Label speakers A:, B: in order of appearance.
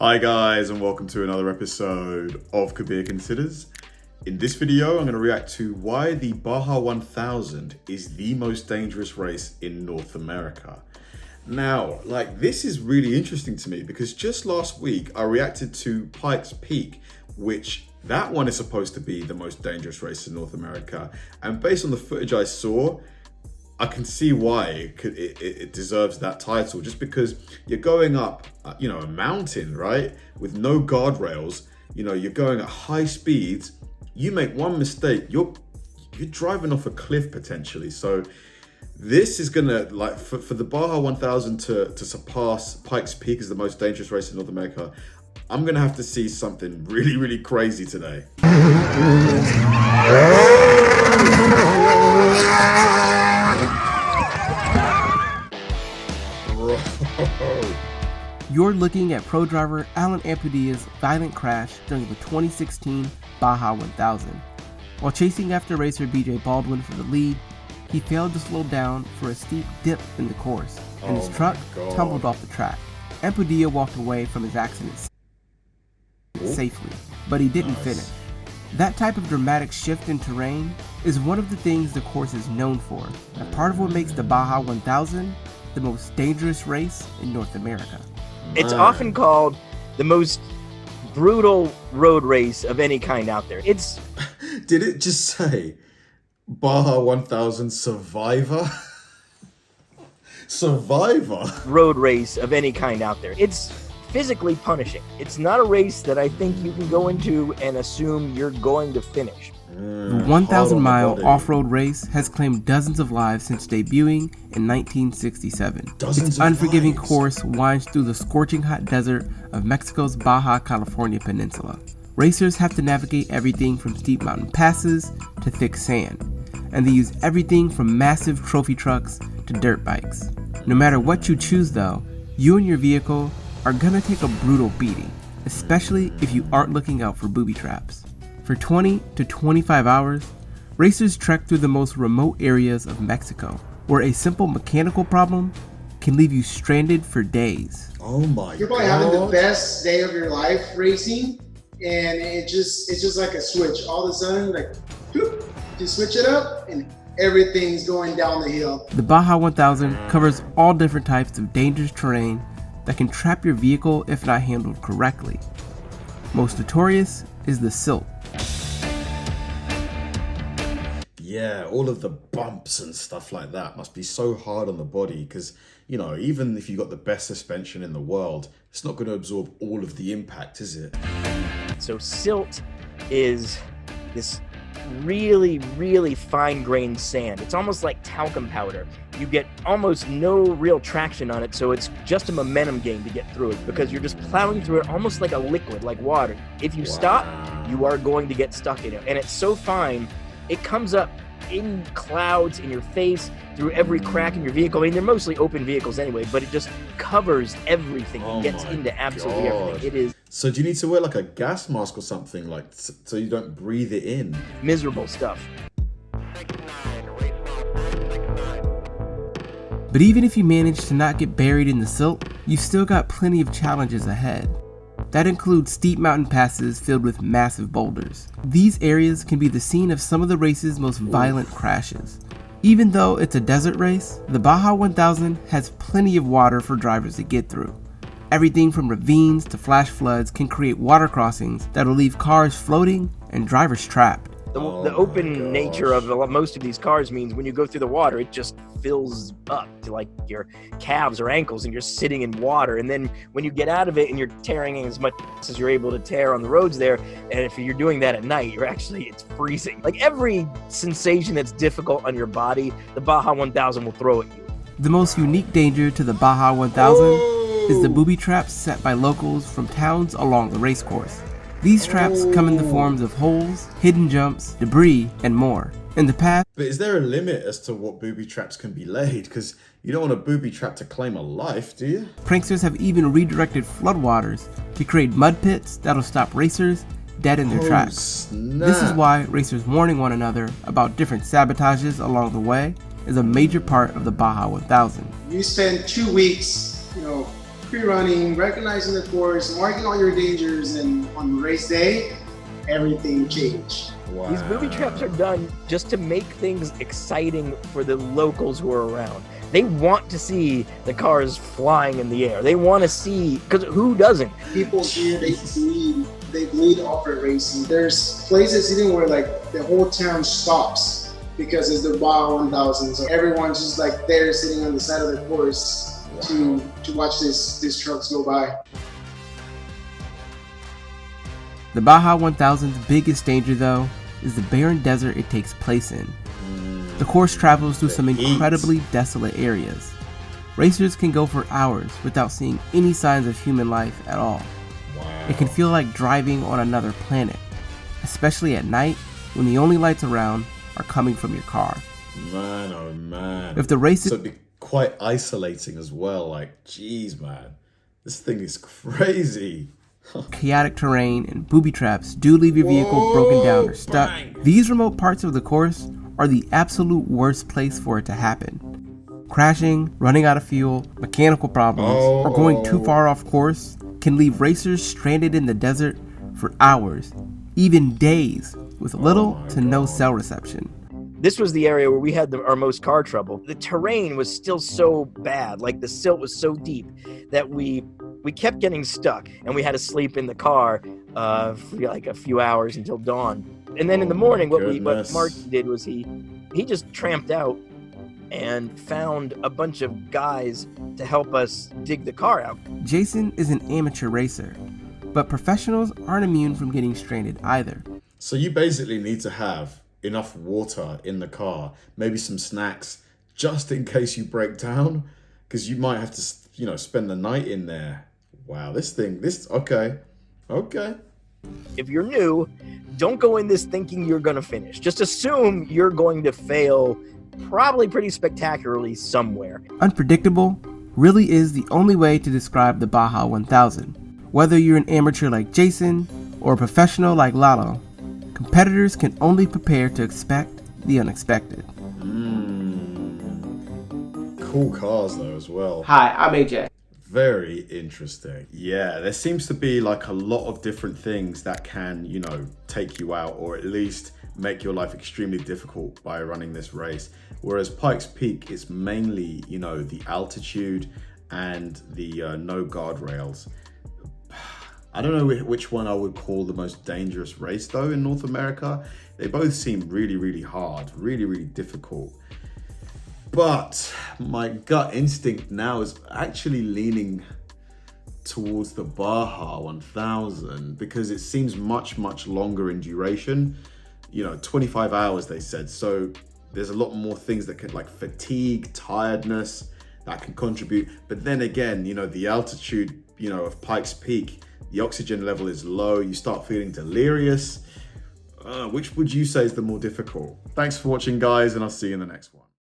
A: Hi guys, and welcome to another episode of Kabir Considers. In this video, I'm going to react to why the Baja 1000 is the most dangerous race in North America. Now, this is really interesting to me because just last week I reacted to Pikes Peak, which that one is supposed to be the most dangerous race in North America. And based on the footage I saw, I can see why it deserves that title, just because you're going up, a mountain, right? With no guardrails, you're going at high speeds. You make one mistake, you're driving off a cliff potentially. So this is gonna, for the Baja 1000 to surpass Pikes Peak as the most dangerous race in North America, I'm gonna have to see something really, really crazy today.
B: You're looking at pro driver Alan Ampudia's violent crash during the 2016 Baja 1000. While chasing after racer BJ Baldwin for the lead, he failed to slow down for a steep dip in the course, and his truck tumbled off the track. Ampudia walked away from his accident safely, but he didn't finish. That type of dramatic shift in terrain is one of the things the course is known for, and part of what makes the Baja 1000 the most dangerous race in North America.
C: It's often called the most brutal road race of any kind out there. It's...
A: Did it just say Baja 1000 Survivor? Survivor?
C: Road race of any kind out there. It's physically punishing. It's not a race that I think you can go into and assume you're going to finish.
B: The 1,000-mile off-road race has claimed dozens of lives since debuting in 1967. Its unforgiving course winds through the scorching hot desert of Mexico's Baja California peninsula. Racers have to navigate everything from steep mountain passes to thick sand, and they use everything from massive trophy trucks to dirt bikes. No matter what you choose though, you and your vehicle are gonna take a brutal beating, especially if you aren't looking out for booby traps. For 20 to 25 hours, racers trek through the most remote areas of Mexico, where a simple mechanical problem can leave you stranded for days.
A: Oh my God.
D: You're probably having the best day of your life racing, and it's just like a switch. All of a sudden, whoop, you switch it up, and everything's going down the hill.
B: The Baja 1000 covers all different types of dangerous terrain that can trap your vehicle if not handled correctly. Most notorious is the silt.
A: Yeah, all of the bumps and stuff like that must be so hard on the body because, even if you got the best suspension in the world, it's not going to absorb all of the impact, is it?
C: So silt is this really, really fine-grained sand. It's almost like talcum powder. You get almost no real traction on it, so it's just a momentum game to get through it because you're just plowing through it almost like a liquid, like water. If you stop, you are going to get stuck in it. And it's so fine, it comes up in clouds in your face, through every crack in your vehicle. I mean, they're mostly open vehicles anyway, but it just covers everything and gets into absolutely everything. It is...
A: So do you need to wear a gas mask or something, so you don't breathe it in?
C: Miserable stuff.
B: But even if you manage to not get buried in the silt, you've still got plenty of challenges ahead. That includes steep mountain passes filled with massive boulders. These areas can be the scene of some of the race's most violent crashes. Even though it's a desert race, the Baja 1000 has plenty of water for drivers to get through. Everything from ravines to flash floods can create water crossings that'll leave cars floating and drivers trapped.
C: The open nature of most of these cars means when you go through the water, it just fills up to your calves or ankles and you're sitting in water. And then when you get out of it and you're tearing as much as you're able to tear on the roads there, and if you're doing that at night, it's freezing. Every sensation that's difficult on your body, the Baja 1000 will throw at you.
B: The most unique danger to the Baja 1000 is the booby traps set by locals from towns along the race course. These traps come in the forms of holes, hidden jumps, debris, and more. In the past...
A: But is there a limit as to what booby traps can be laid? Because you don't want a booby trap to claim a life, do you?
B: Pranksters have even redirected floodwaters to create mud pits that'll stop racers dead in their tracks.
A: Snap.
B: This is why racers warning one another about different sabotages along the way is a major part of the Baja 1000.
D: You spend 2 weeks, pre-running, recognizing the course, marking all your dangers, and on race day, everything changed.
A: Wow.
C: These booby traps are done just to make things exciting for the locals who are around. They want to see the cars flying in the air. They want to see, because who doesn't?
D: People here, they bleed off-road racing. There's places even where like the whole town stops because it's the Baja 1000. So everyone's just like there sitting on the side of the course to watch these trucks go by.
B: The Baja 1000's biggest danger, though, is the barren desert it takes place in. The course travels through some incredibly desolate areas. Racers can go for hours without seeing any signs of human life at all.
A: Wow.
B: It can feel like driving on another planet, especially at night when the only lights around are coming from your car.
A: Man, oh man.
B: If the race is
A: so it'd be quite isolating as well. Like, geez, man, this thing is crazy.
B: chaotic terrain and booby traps do leave your vehicle broken down or stuck, these remote parts of the course are the absolute worst place for it to happen. Crashing, running out of fuel, mechanical problems, or going too far off course can leave racers stranded in the desert for hours, even days, with little to no cell reception.
C: This was the area where we had our most car trouble. The terrain was still so bad, like the silt was so deep that we kept getting stuck, and we had to sleep in the car for like a few hours until dawn. And then in the morning, what Mark did was he just tramped out and found a bunch of guys to help us dig the car out.
B: Jason is an amateur racer, but professionals aren't immune from getting stranded either.
A: So you basically need to have enough water in the car, maybe some snacks, just in case you break down, because you might have to, spend the night in there. Wow, okay.
C: If you're new, don't go in this thinking you're going to finish. Just assume you're going to fail probably pretty spectacularly somewhere.
B: Unpredictable really is the only way to describe the Baja 1000. Whether you're an amateur like Jason or a professional like Lalo, competitors can only prepare to expect the unexpected.
A: Cool cars though as well.
B: Hi, I'm AJ.
A: Very interesting. Yeah, there seems to be like a lot of different things that can, take you out or at least make your life extremely difficult by running this race. Whereas Pikes Peak is mainly, the altitude and the no guardrails. I don't know which one I would call the most dangerous race though in North America. They both seem really, really hard, really, really difficult. But my gut instinct now is actually leaning towards the Baja 1000 because it seems much, much longer in duration. 25 hours they said. So there's a lot more things that could, like fatigue, tiredness, that can contribute. But then again, the altitude, of Pikes Peak, the oxygen level is low. You start feeling delirious. Which would you say is the more difficult? Thanks for watching, guys, and I'll see you in the next one.